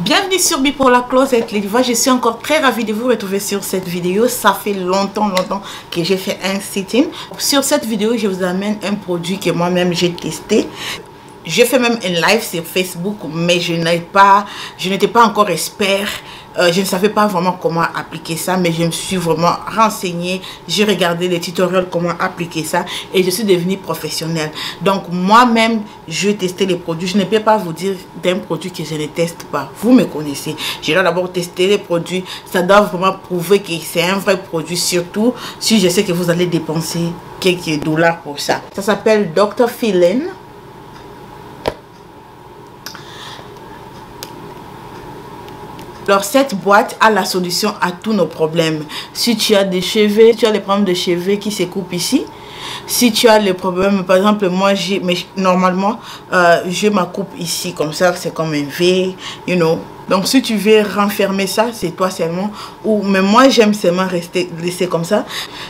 Bienvenue sur Bipolar Closet les divas. Je suis encore très ravie de vous retrouver sur cette vidéo. Ça fait longtemps que j'ai fait un sit-in. Sur cette vidéo, je vous amène un produit que moi-même j'ai testé. J'ai fait même un live sur Facebook, mais je n'étais pas encore expert. Je ne savais pas vraiment comment appliquer ça, mais je me suis vraiment renseignée. J'ai regardé les tutoriels comment appliquer ça et je suis devenue professionnelle. Donc moi-même, je testais les produits. Je ne peux pas vous dire d'un produit que je ne teste pas. Vous me connaissez. Je dois d'abord tester les produits. Ça doit vraiment prouver que c'est un vrai produit, surtout si je sais que vous allez dépenser quelques dollars pour ça. Ça s'appelle Dr. Feelin. Alors cette boîte a la solution à tous nos problèmes. Si tu as des cheveux, tu as les problèmes de cheveux qui se coupent ici. Si tu as les problèmes, par exemple moi normalement je ma coupe ici comme ça, c'est comme un V, you know. Donc si tu veux renfermer ça, c'est toi seulement. Mais moi j'aime seulement laisser comme ça.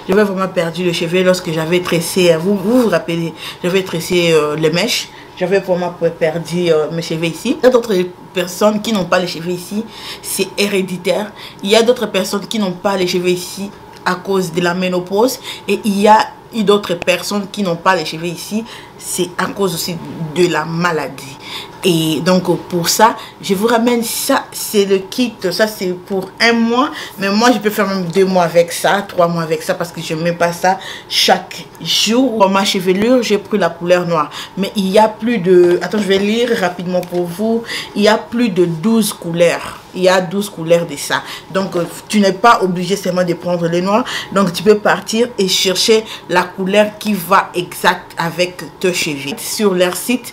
J'avais vraiment perdu le cheveu lorsque j'avais tressé, vous rappelez, j'avais tressé les mèches. J'avais vraiment perdu mes cheveux ici. Il y a d'autres personnes qui n'ont pas les cheveux ici. C'est héréditaire. Il y a d'autres personnes qui n'ont pas les cheveux ici à cause de la ménopause. Et il y a d'autres personnes qui n'ont pas les cheveux ici. C'est à cause aussi de la maladie. Et donc pour ça, je vous ramène ça. C'est le kit. Ça c'est pour un mois. Mais moi je peux faire même 2 mois avec ça, 3 mois avec ça. Parce que je ne mets pas ça chaque jour. Pour ma chevelure, j'ai pris la couleur noire. Mais il y a plus de... Attends, je vais lire rapidement pour vous. Il y a plus de 12 couleurs. Il y a 12 couleurs de ça. Donc tu n'es pas obligé seulement de prendre le noir. Donc tu peux partir et chercher la couleur qui va exact avec tes cheveux. Sur leur site,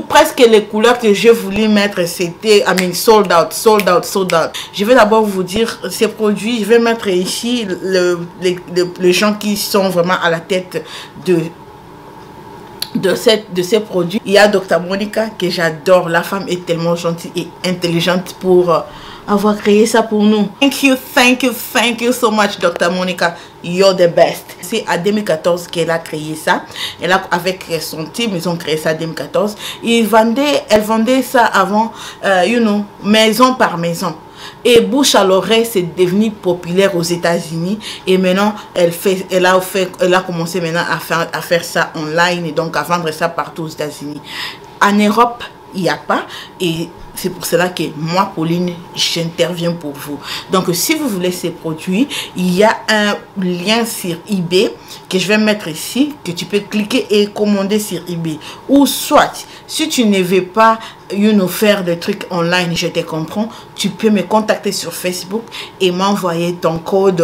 presque les couleurs que je voulais mettre, c'était sold out. Je vais d'abord vous dire ces produits. Je vais mettre ici les gens qui sont vraiment à la tête de ces produits. Il y a Dr. Monica que j'adore. La femme est tellement gentille et intelligente pour avoir créé ça pour nous. Thank you so much Dr. Monica. You're the best. C'est à 2014 qu'elle a créé ça. Avec son team, ils ont créé ça en 2014. Elle vendait ça avant, maison par maison. Et bouche à l'oreille, c'est devenu populaire aux États-Unis. Et maintenant, elle a commencé maintenant à faire ça online et donc à vendre ça partout aux États-Unis. En Europe, il n'y a pas. Et c'est pour cela que moi, Pauline, j'interviens pour vous. Donc, si vous voulez ces produits, il y a un lien sur eBay que je vais mettre ici, que tu peux cliquer et commander sur eBay. Ou soit, si tu ne veux pas faire des trucs online, je te comprends, tu peux me contacter sur Facebook et m'envoyer ton code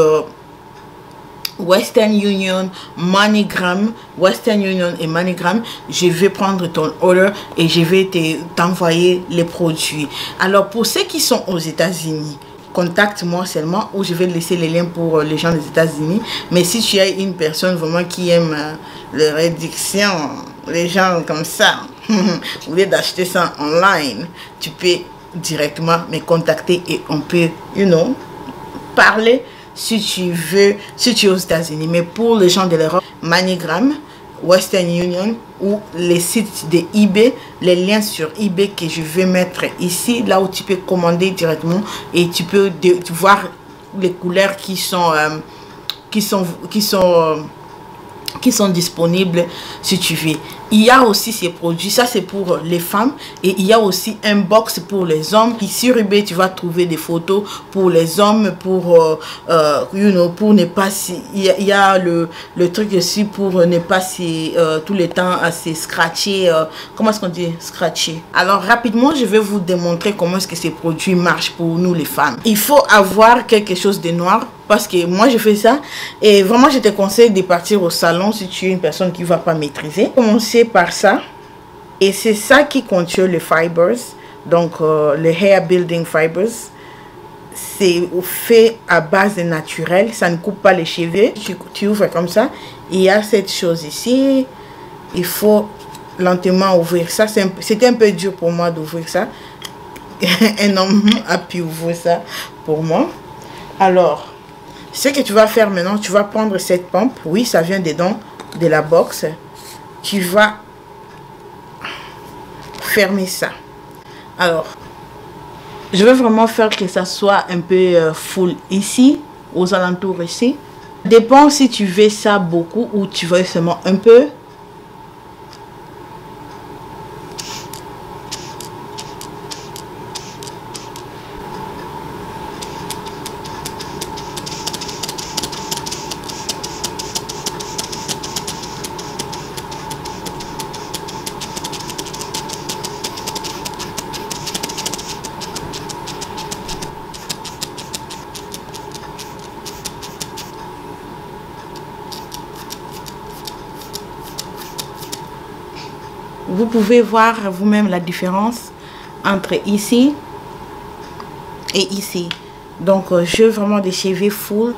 Western Union, MoneyGram, Western Union et MoneyGram. Je vais prendre ton order et je vais t'envoyer les produits. Alors pour ceux qui sont aux États-Unis, contacte-moi seulement ou je vais laisser les liens pour les gens des États-Unis. Mais si tu as une personne vraiment qui aime les réductions, les gens comme ça, au lieu d'acheter ça online, tu peux directement me contacter et on peut, parler. Si tu veux, si tu es aux États-Unis, mais pour les gens de l'Europe, MoneyGram, Western Union ou les sites de eBay, les liens sur eBay que je vais mettre ici, là où tu peux commander directement et tu peux voir les couleurs qui sont disponibles si tu veux. Il y a aussi ces produits, ça c'est pour les femmes et il y a aussi un box pour les hommes. Sur eBay tu vas trouver des photos pour les hommes pour pour ne pas il y a le truc aussi pour ne pas tout le temps à se scratcher, comment est-ce qu'on dit scratcher. Alors rapidement je vais vous démontrer comment est-ce que ces produits marchent pour nous les femmes. Il faut avoir quelque chose de noir parce que moi je fais ça et vraiment je te conseille de partir au salon si tu es une personne qui va pas maîtriser. Commencer par ça et c'est ça qui contient les fibers, donc les hair building fibers. C'est fait à base naturelle, ça ne coupe pas les cheveux. Tu ouvres comme ça, il y a cette chose ici, il faut lentement ouvrir ça. C'était un peu dur pour moi d'ouvrir ça. Un homme a pu ouvrir ça pour moi. Alors ce que tu vas faire maintenant, tu vas prendre cette pompe. Oui, ça vient dedans de la box. Tu vas fermer ça. Alors Je veux vraiment faire que ça soit un peu full ici, aux alentours ici. Dépend si tu veux ça beaucoup ou tu veux seulement un peu. Vous pouvez voir vous-même la différence entre ici et ici. Donc, je veux vraiment des cheveux full.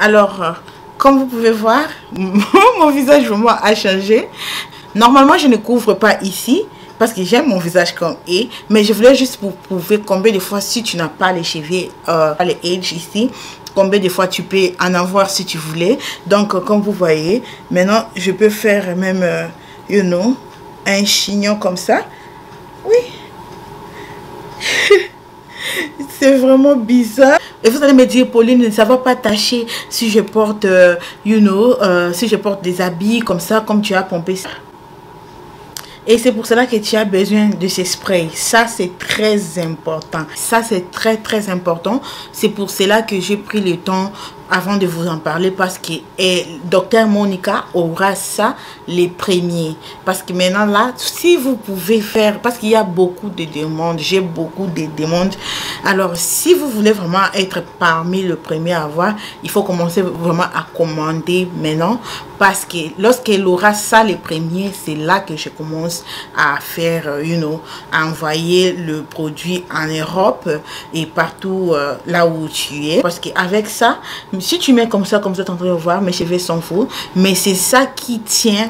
Alors, comme vous pouvez voir, mon visage vraiment a changé. Normalement, je ne couvre pas ici parce que j'aime mon visage comme est. Mais je voulais juste pour prouver combien de fois, si tu n'as pas les cheveux, les edges ici, combien de fois tu peux en avoir si tu voulais. Donc, comme vous voyez, maintenant, je peux faire même, you know, un chignon comme ça. Oui. C'est vraiment bizarre. Et vous allez me dire, Pauline, ça va pas tâcher si je porte, you know, si je porte des habits comme ça, comme tu as pompé ça. Et c'est pour cela que tu as besoin de ces sprays. Ça, c'est très important. Ça, c'est très, très important. C'est pour cela que j'ai pris le temps avant de vous en parler parce que Dr Monica aura ça les premiers. Parce que maintenant là, si vous pouvez faire, parce qu'il y a beaucoup de demandes, j'ai beaucoup de demandes. Alors, si vous voulez vraiment être parmi le premier à avoir, il faut commencer vraiment à commander maintenant. Parce que lorsqu'elle aura ça les premiers, c'est là que je commence à faire, you know, à envoyer le produit en Europe et partout là où tu es. Parce qu'avec ça, si tu mets comme ça, tu es en train de voir, mes cheveux sont fous. Mais c'est ça qui tient,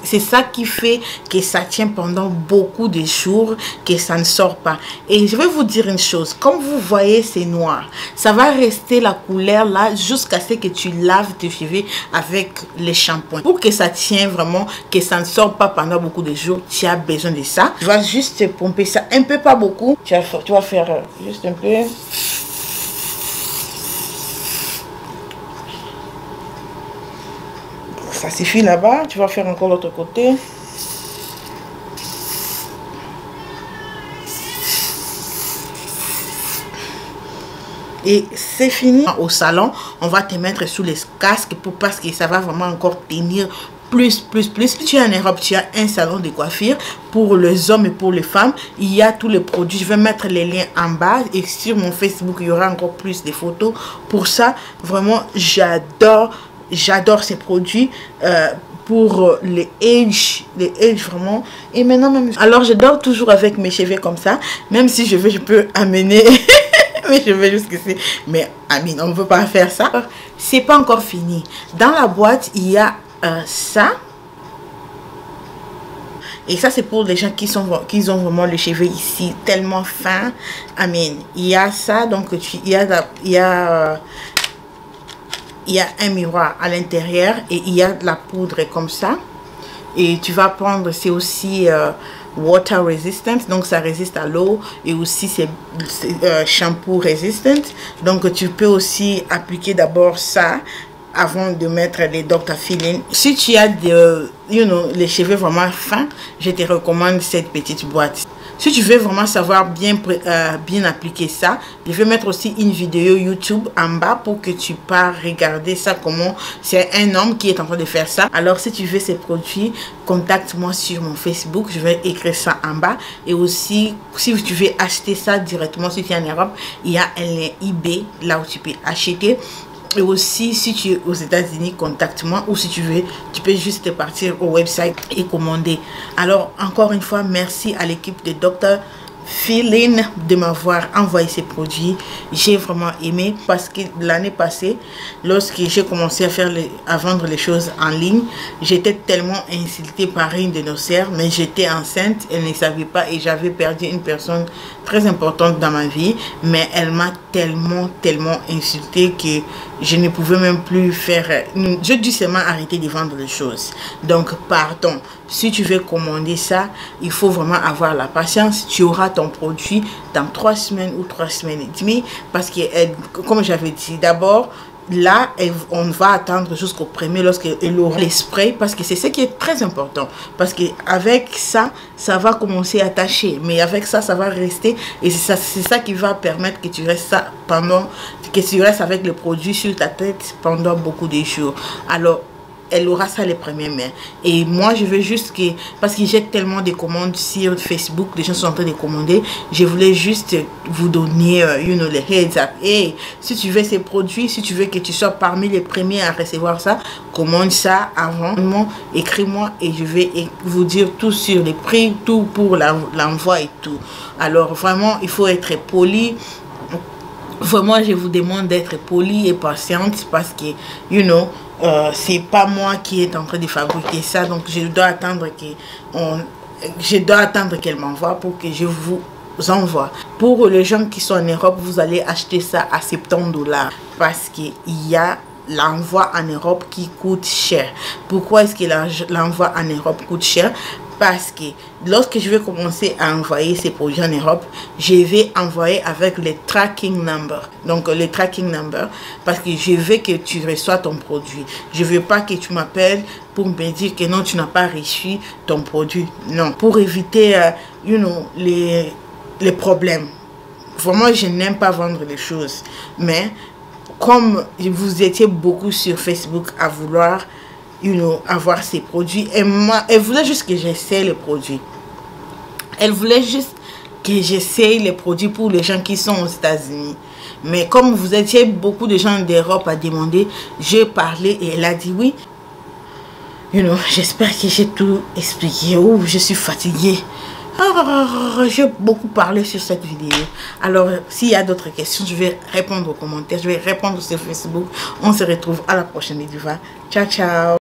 c'est ça qui fait que ça tient pendant beaucoup de jours, que ça ne sort pas. Et je vais vous dire une chose, comme vous voyez, c'est noir. Ça va rester la couleur là jusqu'à ce que tu laves tes cheveux avec les shampoings. Pour que ça tienne vraiment, que ça ne sort pas pendant beaucoup de jours, tu as besoin de ça. Tu vas juste pomper ça un peu, pas beaucoup. Tu vas faire juste un peu. Ça suffit là-bas. Tu vas faire encore l'autre côté. Et c'est fini. Au salon, on va te mettre sous les casques parce que ça va vraiment encore tenir plus. Si tu es en Europe, tu as un salon de coiffure pour les hommes et pour les femmes. Il y a tous les produits. Je vais mettre les liens en bas et sur mon Facebook, il y aura encore plus de photos. Pour ça, vraiment, j'adore ces produits. Pour les age vraiment. Et maintenant même, alors je dors toujours avec mes cheveux comme ça, même si je veux, je peux amener mes cheveux jusqu'ici, mais Amine, on ne veut pas faire ça. C'est pas encore fini. Dans la boîte il y a ça, et ça c'est pour les gens qui ont vraiment les cheveux ici tellement fins. Amine, il y a ça, donc il y a un miroir à l'intérieur et il y a de la poudre comme ça. Et tu vas prendre, c'est aussi water resistant, donc ça résiste à l'eau, et aussi c'est shampoo resistant. Donc tu peux aussi appliquer d'abord ça avant de mettre les Dr. Feeling. Si tu as you know, les cheveux vraiment fins, je te recommande cette petite boîte. Si tu veux vraiment savoir bien appliquer ça, je vais mettre aussi une vidéo YouTube en bas pour que tu puisses regarder ça, comment c'est un homme qui est en train de faire ça. Alors si tu veux ces produits, contacte-moi sur mon Facebook, je vais écrire ça en bas. Et aussi, si tu veux acheter ça directement, si tu es en Europe, il y a un lien eBay là où tu peux acheter. Et aussi, si tu es aux États-Unis, contacte-moi, ou si tu veux, tu peux juste partir au website et commander. Alors, encore une fois, merci à l'équipe de Dr. Feeling de m'avoir envoyé ces produits. J'ai vraiment aimé parce que l'année passée, lorsque j'ai commencé à vendre les choses en ligne, j'étais tellement insultée par une de nos sœurs, mais j'étais enceinte, elle ne savait pas et j'avais perdu une personne très importante dans ma vie, mais elle m'a tellement insultée que je ne pouvais même plus faire. Je dû seulement arrêter de vendre les choses. Donc pardon, si tu veux commander ça, il faut vraiment avoir la patience. Tu auras ton produit dans 3 semaines ou 3 semaines et demie, parce que comme j'avais dit d'abord, là on va attendre jusqu'au premier lorsqu'elle aura les sprays, parce que c'est ce qui est très important, parce que avec ça va commencer à tâcher, mais avec ça va rester, et c'est ça qui va permettre que tu restes avec le produit sur ta tête pendant beaucoup de jours. Alors elle aura ça les premiers mai. Et moi, je veux juste que, parce que j'ai tellement de commandes sur Facebook, les gens sont en train de commander, je voulais juste vous donner, les heads up. Et si tu veux ces produits, si tu veux que tu sois parmi les premiers à recevoir ça, commande ça avant, écris-moi et je vais vous dire tout sur les prix, tout pour l'envoi et tout. Alors vraiment, il faut être poli. Vraiment, je vous demande d'être poli et patiente, parce que, c'est pas moi qui est en train de fabriquer ça, donc je dois attendre qu'elle m'envoie pour que je vous envoie. Pour les gens qui sont en Europe, vous allez acheter ça à 70 $, parce qu'il y a l'envoi en Europe qui coûte cher. Pourquoi est-ce que l'envoi en Europe coûte cher? Parce que lorsque je vais commencer à envoyer ces produits en Europe, je vais envoyer avec les tracking number. Donc les tracking number, parce que je veux que tu reçois ton produit. Je veux pas que tu m'appelles pour me dire que non, tu n'as pas reçu ton produit. Non, pour éviter les problèmes. Vraiment, je n'aime pas vendre les choses, mais comme vous étiez beaucoup sur Facebook à vouloir avoir ces produits, elle voulait juste que j'essaie les produits. Elle voulait juste que j'essaie les produits pour les gens qui sont aux États-Unis. Mais comme vous étiez beaucoup de gens d'Europe à demander, j'ai parlé et elle a dit oui. J'espère que j'ai tout expliqué. Oh, je suis fatiguée. J'ai beaucoup parlé sur cette vidéo. Alors, s'il y a d'autres questions, je vais répondre aux commentaires. Je vais répondre sur Facebook. On se retrouve à la prochaine vidéo. Ciao, ciao.